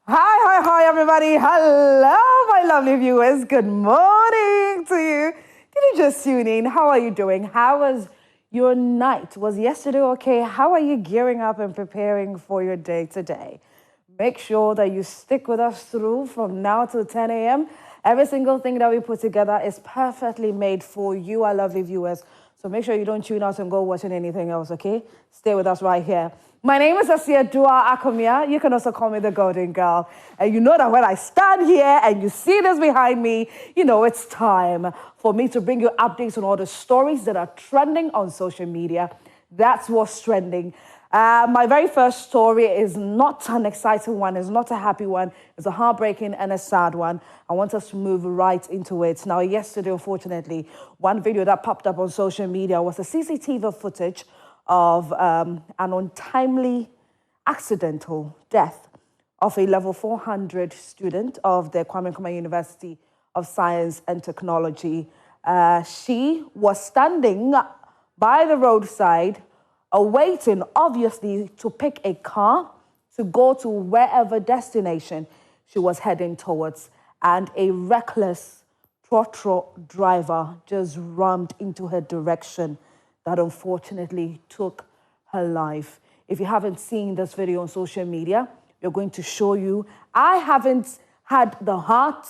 Hi, everybody. Hello, my lovely viewers. Good morning to you. Did you just tune in? How are you doing? How was your night? Was yesterday okay? How are you gearing up and preparing for your day today? Make sure that you stick with us through from now till 10 a.m. Every single thing that we put together is perfectly made for you, our lovely viewers. So make sure you don't tune out and go watching anything else, okay? Stay with us right here. My name is Afia Dedaa Osae-Atuah. You can also call me the Golden Girl. And you know that when I stand here and you see this behind me, you know it's time for me to bring you updates on all the stories that are trending on social media. That's what's trending. My very first story is not an exciting one. It's not a happy one. It's a heartbreaking and a sad one. I want us to move right into it. Now, yesterday, unfortunately, one video that popped up on social media was a CCTV footage of an untimely accidental death of a level 400 student of the Kwame Nkrumah University of Science and Technology. She was standing by the roadside, waiting, obviously, to pick a car to go to wherever destination she was heading towards. And a reckless Trotro driver just rammed into her direction that unfortunately took her life. If you haven't seen this video on social media, we're going to show you. I haven't had the heart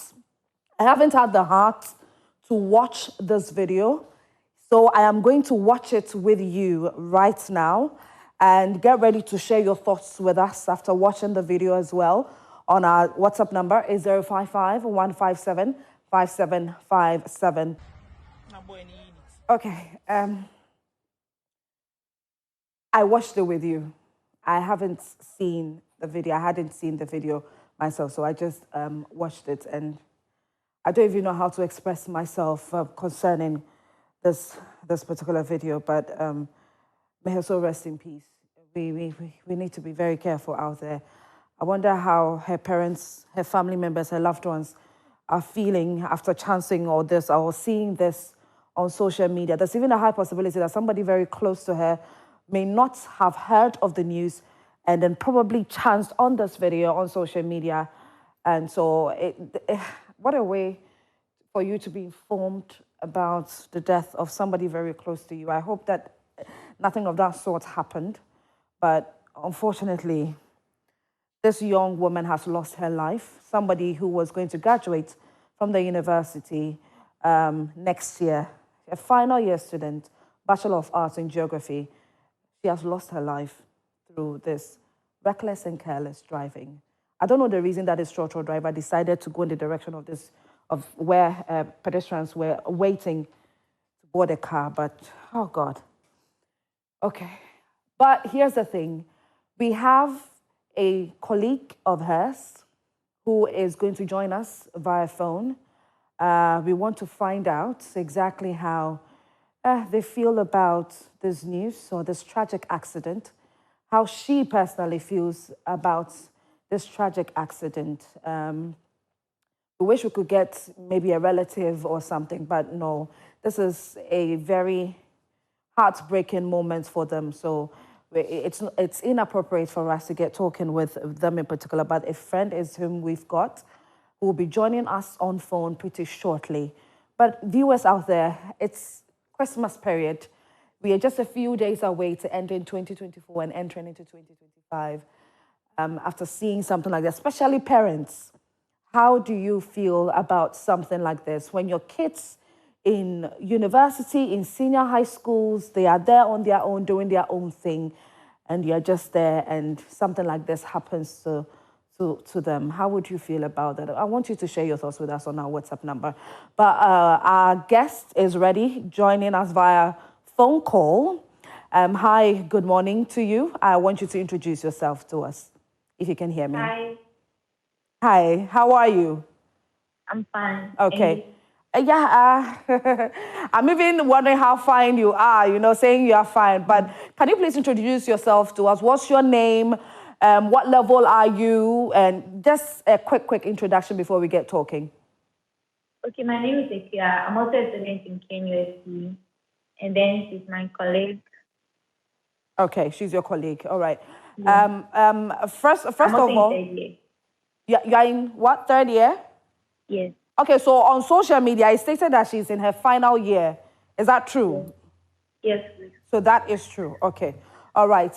to watch this video. So I am going to watch it with you right now, and get ready to share your thoughts with us after watching the video as well. On our WhatsApp number is 055-157-5757. Okay. I watched it with you. I haven't seen the video. I hadn't seen the video myself, so I just watched it, and I don't even know how to express myself concerning this particular video. But may her soul rest in peace. We need to be very careful out there. I wonder how her parents, her family members, her loved ones are feeling after chancing all this or seeing this on social media. There's even a high possibility that somebody very close to her may not have heard of the news and then probably chanced on this video on social media. And so what a way for you to be informed about the death of somebody very close to you. I hope that nothing of that sort happened. But unfortunately, this young woman has lost her life. Somebody who was going to graduate from the university next year, a final year student, Bachelor of Arts in Geography. She has lost her life through this reckless and careless driving. I don't know the reason that this Trotro driver decided to go in the direction of where pedestrians were waiting to board a car, but oh God. Okay, but here's the thing. We have a colleague of hers who is going to join us via phone. We want to find out exactly how they feel about this news or this tragic accident, how she personally feels about this tragic accident. We wish we could get maybe a relative or something, but no, this is a very heartbreaking moment for them. So it's inappropriate for us to get talking with them in particular, but a friend is whom we've got who will be joining us on phone pretty shortly. But viewers out there, it's Christmas period. We are just a few days away to end in 2024 and entering into 2025. After seeing something like that, especially parents, how do you feel about something like this? When your kids in university, in senior high schools, they are there on their own, doing their own thing, and you're just there and something like this happens to them. How would you feel about that? I want you to share your thoughts with us on our WhatsApp number. But our guest is ready, joining us via phone call. Hi, good morning to you. I want you to introduce yourself to us, if you can hear me. Hi. Hi, how are you? I'm fine. Okay. I'm even wondering how fine you are, saying you are fine. But can you please introduce yourself to us? What's your name? What level are you? And just a quick introduction before we get talking. Okay, my name is Afia. I'm also a student in KNUST. And then she's my colleague. Okay, she's your colleague. All right. Yeah. First of all, You're in what, third year? Yes. Okay, so on social media, it stated that she's in her final year. Is that true? Yes, please. So that is true. Okay. All right.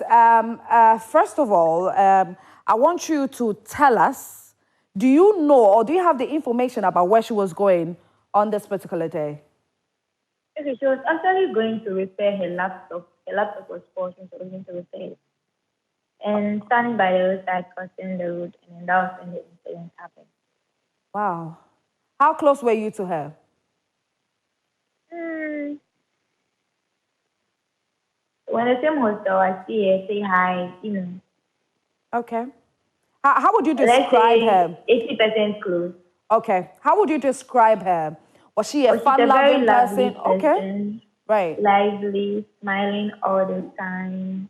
First of all, I want you to tell us, do you know or do you have the information about where she was going on this particular day? Okay, she was actually going to repair her laptop. Her laptop was faulty, so she was going to repair it. And standing by the roadside, crossing the road, and then that was when the incident happened. Wow. How close were you to her? When the same hostel, I see her, say hi, Okay. How would you Let's describe say her? 80% close. Okay. How would you describe her? Was she a But she's a very fun-loving lovely person? Okay. person, Right. lively, smiling all the time.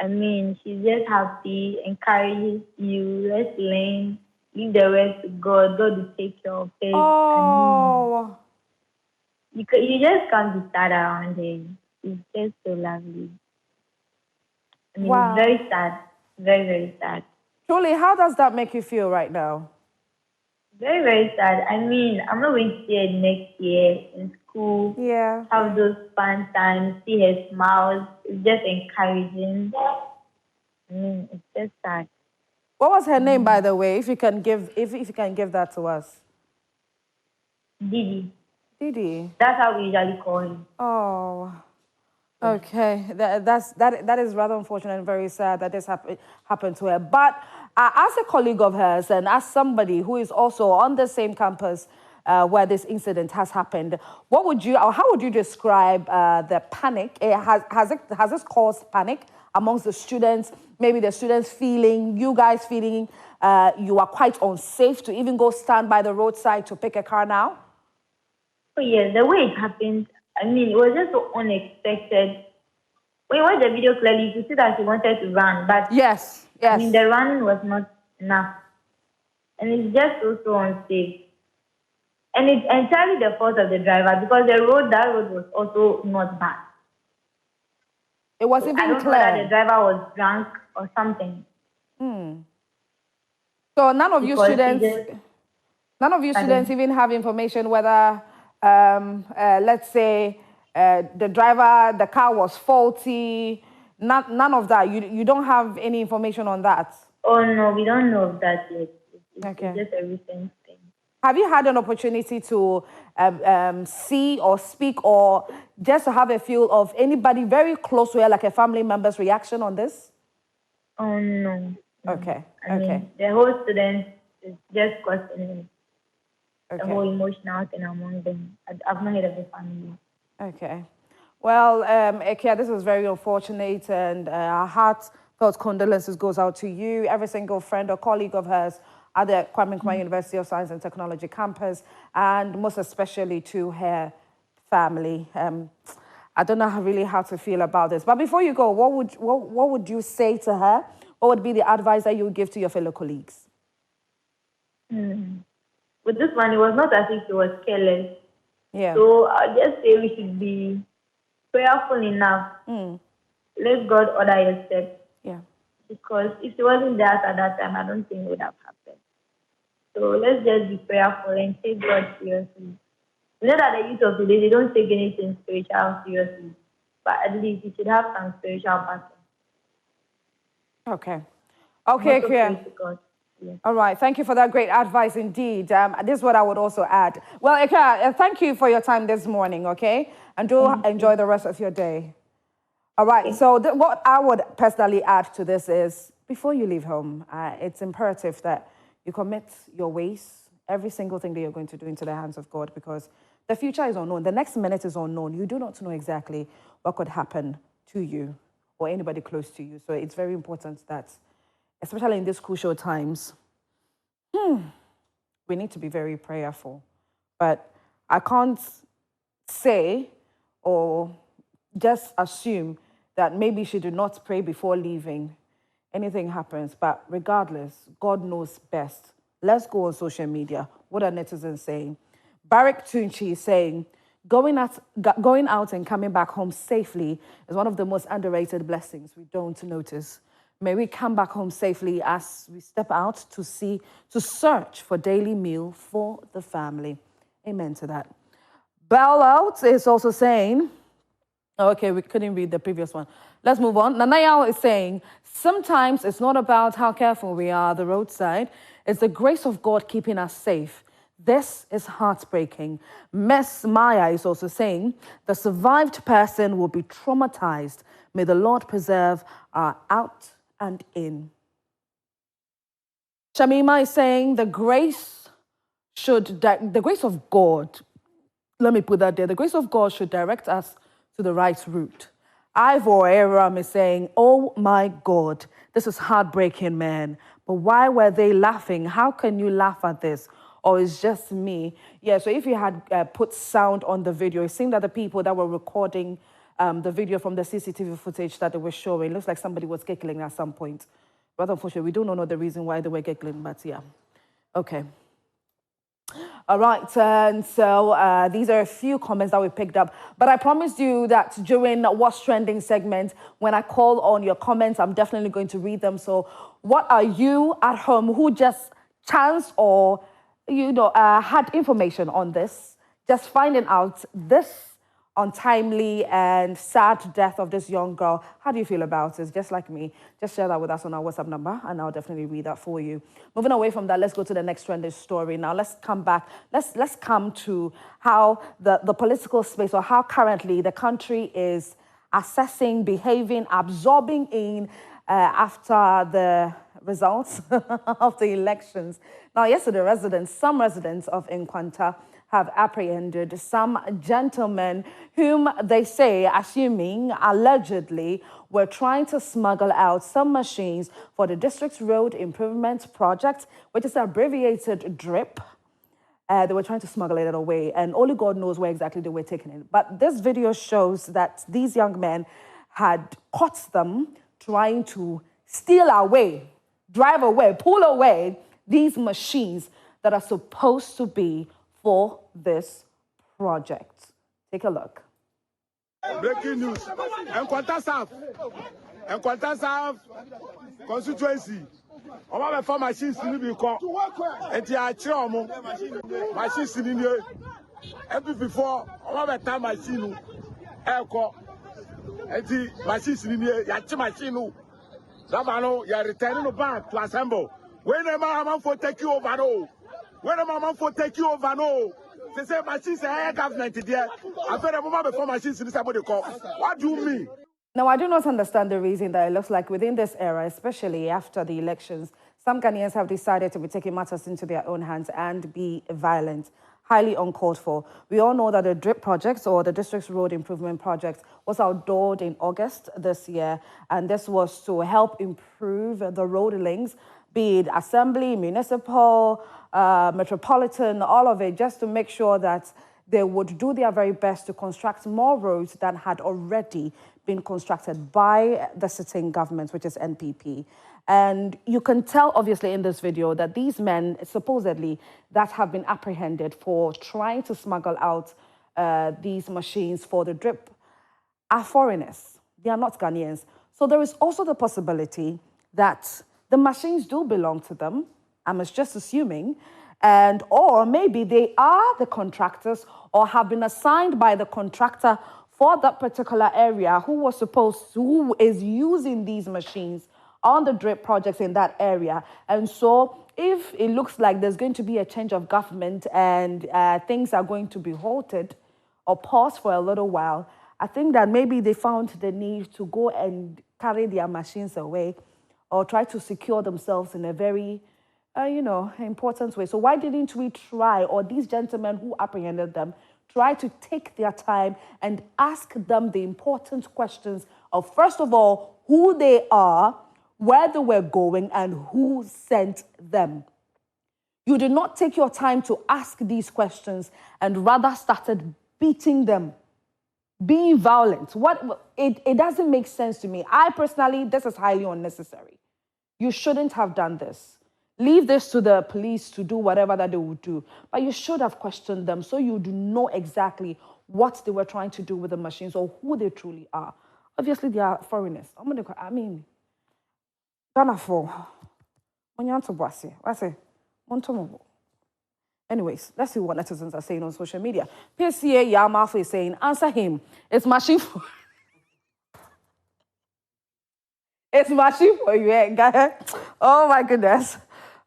I mean, she's just happy, encourages you, let's learn, leave the rest to God. God will take care of it. Oh. I mean, you just can't be sad around her. It's just so lovely. I mean, Wow. it's very sad. Very, very sad. Truly, how does that make you feel right now? Very, very sad. I mean, I'm not going to see her next year in school. Yeah. Have those fun times, see her smiles. It's just encouraging. I mean, it's just sad. What was her name, by the way? If you can give that to us. Didi. Didi. That's how we usually call him. Oh. Okay, that is rather unfortunate and very sad that this happened to her. But as a colleague of hers and as somebody who is also on the same campus where this incident has happened, how would you describe the panic? Has this caused panic amongst the students? Maybe the students feeling, you guys feeling, you are quite unsafe to even go stand by the roadside to pick a car now? Oh yeah, the way it happened, I mean, it was just so unexpected. When you watch the video clearly, you could see that she wanted to run, but yes. I mean, the run was not enough. And it's just so unsafe. And it's entirely the fault of the driver because that road was also not bad. It was so even I don't clear. know whether the driver was drunk or something. So none of you students even have information whether, let's say, the car was faulty. None of that. You don't have any information on that. Oh no, we don't know of that yet. It's just a recent thing. Have you had an opportunity to see or speak or just to have a feel of anybody very close to her, like a family member's reaction on this? Oh no. Okay. I mean, the whole student is just questioning the whole emotional thing among them. I've not heard of the family. Okay. Well, Ekia, this is very unfortunate, and our heartfelt condolences goes out to you, every single friend or colleague of hers at the Kwame Nkrumah University of Science and Technology campus, and most especially to her family. I don't know really how to feel about this, but before you go, what would you say to her? What would be the advice that you would give to your fellow colleagues? With this one, it was not as if she was careless. Yeah. So I'll just say we should be prayerful enough. Let God order your steps. Yeah. Because if she wasn't there at that time, I don't think it would have happened. So let's just be prayerful and take God seriously. You know that the youth of today, they don't take anything spiritual seriously. But at least you should have some spiritual backing. Okay. Okay, Kia. Yes. All right. Thank you for that great advice indeed. This is what I would also add. Well, Kia, thank you for your time this morning, okay? And do enjoy the rest of your day. All right. Okay. So what I would personally add to this is, before you leave home, it's imperative that you commit your ways, every single thing that you're going to do, into the hands of God, because the future is unknown. The next minute is unknown. You do not know exactly what could happen to you or anybody close to you. So it's very important that, especially in these crucial times, we need to be very prayerful. But I can't say or just assume that maybe she did not pray before leaving. Anything happens. But regardless, God knows best. Let's go on social media. What are netizens saying? Barak Tunchi is saying, going out and coming back home safely is one of the most underrated blessings we don't notice. May we come back home safely as we step out to search for daily meal for the family. Amen to that. Bailout is also saying, okay, we couldn't read the previous one. Let's move on. Nanayao is saying, sometimes it's not about how careful we are at the roadside. It's the grace of God keeping us safe. This is heartbreaking. Miss Maya is also saying, the survived person will be traumatized. May the Lord preserve our out and in. Shamima is saying, the grace of God, let me put that there, the grace of God should direct us to the right route. Ivor Aram is saying, oh my God, this is heartbreaking, man. But why were they laughing? How can you laugh at this? Or it's just me? Yeah, so if you had put sound on the video, it seemed that the people that were recording the video from the CCTV footage that they were showing, it looks like somebody was giggling at some point. But unfortunately, we don't know the reason why they were giggling, but yeah. Okay. All right, and so these are a few comments that we picked up. But I promised you that during What's Trending segment, when I call on your comments, I'm definitely going to read them. So what are you at home who just chanced or, had information on this, just finding out this untimely and sad death of this young girl? How do you feel about it? Just like me, just share that with us on our WhatsApp number and I'll definitely read that for you. Moving away from that, let's go to the next trending story. Now let's come back. Let's come to how the political space, or how currently the country is assessing, behaving, absorbing in after the results of the elections. Now, yesterday, some residents of Nkwanta have apprehended some gentlemen whom they say, assuming allegedly, were trying to smuggle out some machines for the district's road improvement project, which is abbreviated DRIP. They were trying to smuggle it away, and only God knows where exactly they were taking it. But this video shows that these young men had caught them trying to steal away, drive away, pull away these machines that are supposed to be for this project. Take a look. Breaking news. Nkwanta South constituency. Omo be for machines ni bi ko. Enti a kire omo. Machines ni ni. MP4 omo be ta machine e ko. Enti machines ni ni ya chi machine no. That man ya return no back to assemble. When the man for take you over no. When the man for take you over no. They say machines are government there. I feel the moment before machines in somebody call. What do you mean? Now, I do not understand the reason that it looks like within this era, especially after the elections, some Ghanaians have decided to be taking matters into their own hands and be violent, highly uncalled for. We all know that the DRIP project, or the District's Road Improvement Project, was outlawed in August this year, and this was to help improve the road links, be it assembly, municipal, metropolitan, all of it, just to make sure that they would do their very best to construct more roads than had already been constructed by the sitting government, which is NPP. And you can tell, obviously, in this video that these men, supposedly, that have been apprehended for trying to smuggle out these machines for the DRIP are foreigners. They are not Ghanaians. So there is also the possibility that the machines do belong to them. I'm just assuming. And or maybe they are the contractors or have been assigned by the contractor for that particular area who is using these machines on the DRIP projects in that area. And so if it looks like there's going to be a change of government and things are going to be halted or paused for a little while, I think that maybe they found the need to go and carry their machines away or try to secure themselves in a very important way. So why didn't we try, or these gentlemen who apprehended them, try to take their time and ask them the important questions of, first of all, who they are, where they were going, and who sent them? You did not take your time to ask these questions and rather started beating them, being violent. It doesn't make sense to me. I personally, this is highly unnecessary. You shouldn't have done this. Leave this to the police to do whatever that they would do. But you should have questioned them so you do know exactly what they were trying to do with the machines or who they truly are. Obviously, they are foreigners. Ghana for. Monyanto Boise. I say, Montomo. Anyways, let's see what netizens are saying on social media. PCA Yamafu is saying, answer him. It's machine for it's machine for you, guy. Oh my goodness.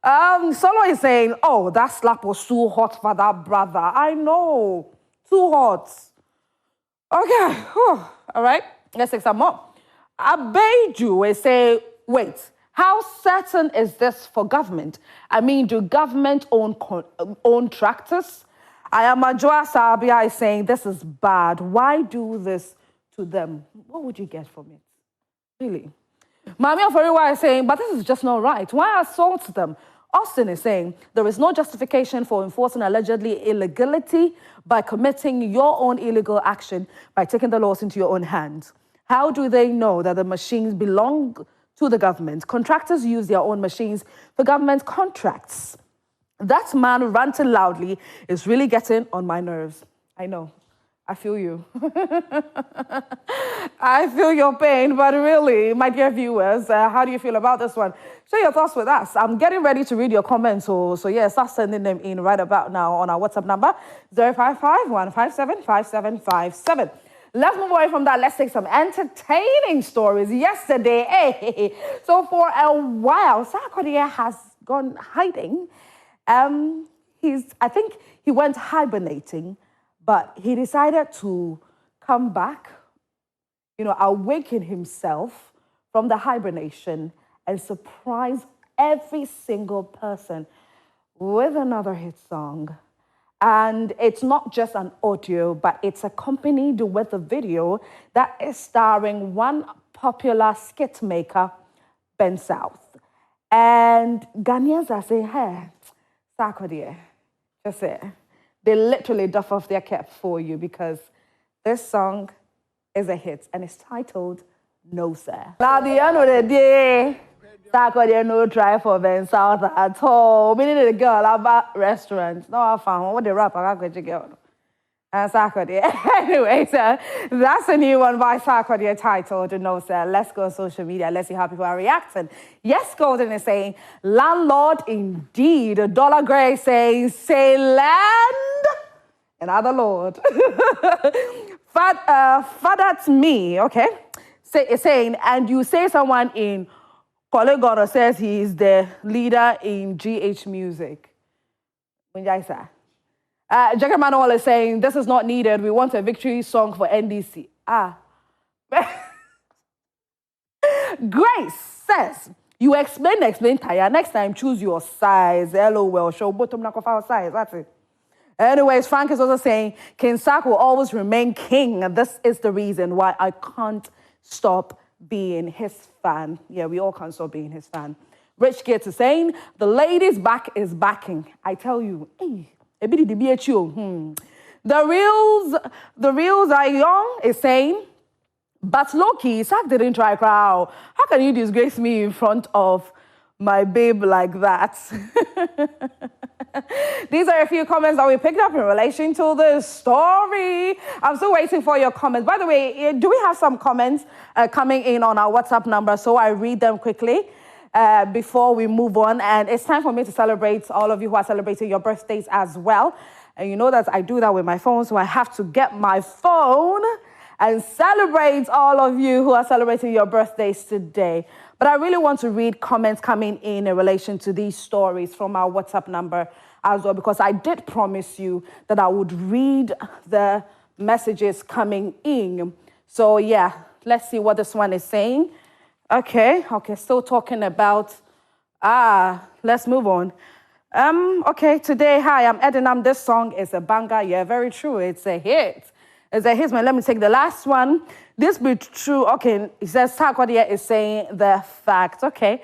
Solo is saying, oh, that slap was too hot for that brother. I know. Too hot. Okay. Whew. All right. Let's take some more. Abeju is saying, wait. How certain is this for government? I mean, do government own tractors? I am Ajoa Sabia is saying this is bad. Why do this to them? What would you get from it? Really? Mami Oforiwa is saying, but this is just not right. Why assault them? Austin is saying there is no justification for enforcing allegedly illegality by committing your own illegal action by taking the laws into your own hands. How do they know that the machines belong to the government? Contractors use their own machines for government contracts. That man ranting loudly is really getting on my nerves. I know. I feel you. I feel your pain, but really, my dear viewers, how do you feel about this one? Share your thoughts with us. I'm getting ready to read your comments, so yeah, start sending them in right about now on our WhatsApp number, 055-157-5757. Let's move away from that. Let's take some entertaining stories. Yesterday, so for a while, Sarkodie has gone hiding. I think he went hibernating, but he decided to come back, awaken himself from the hibernation and surprise every single person with another hit song. And it's not just an audio, but it's accompanied with a video that is starring one popular skit maker, Ben South. And Ghanaians are saying, hey, Sarkodie, just say, they literally duff off their cap for you because this song is a hit and it's titled No Sir. Now, at the end of the day, Sarkodie no try for Ben South at all. We needed a girl about restaurants. No, I found what the rap I got to girl. And Sarkodie. Anyway, so that's a new one by Sarkodie titled No Sir. Let's go on social media. Let's see how people are reacting. Yes, Golden is saying, landlord indeed. Dollar Gray saying, say land. Another Lord. Father's me, okay? Saying, and you say someone in Kolegoro says he is the leader in GH music. Jacob Manuel is saying, this is not needed. We want a victory song for NDC. Grace says, you explain, Taya. Next time, choose your size. LOL, show bottom knock off our size. That's it. Anyways, Frank is also saying, King Sak will always remain king. And this is the reason why I can't stop being his fan. Yeah, we all can't stop being his fan. Rich Gates is saying, the ladies' back is backing. I tell you, hey, a bit of the BHU. The reals are young is saying, but Loki, Sak didn't try crowd. How can you disgrace me in front of my babe like that? These are a few comments that we picked up in relation to this story. I'm still waiting for your comments. By the way, do we have some comments coming in on our WhatsApp number? So I read them quickly before we move on. And it's time for me to celebrate all of you who are celebrating your birthdays as well. And you know that I do that with my phone, so I have to get my phone and celebrate all of you who are celebrating your birthdays today. But I really want to read comments coming in relation to these stories from our WhatsApp number as well, because I did promise you that I would read the messages coming in. So yeah, let's see what this one is saying. Okay, still talking about, let's move on. Okay, today, hi, I'm Edenam. This song is a banger. Yeah, very true. It's a hit. It's a hit, man. Let me take the last one. This be true. Okay, it says Sarkodie is saying the fact. Okay.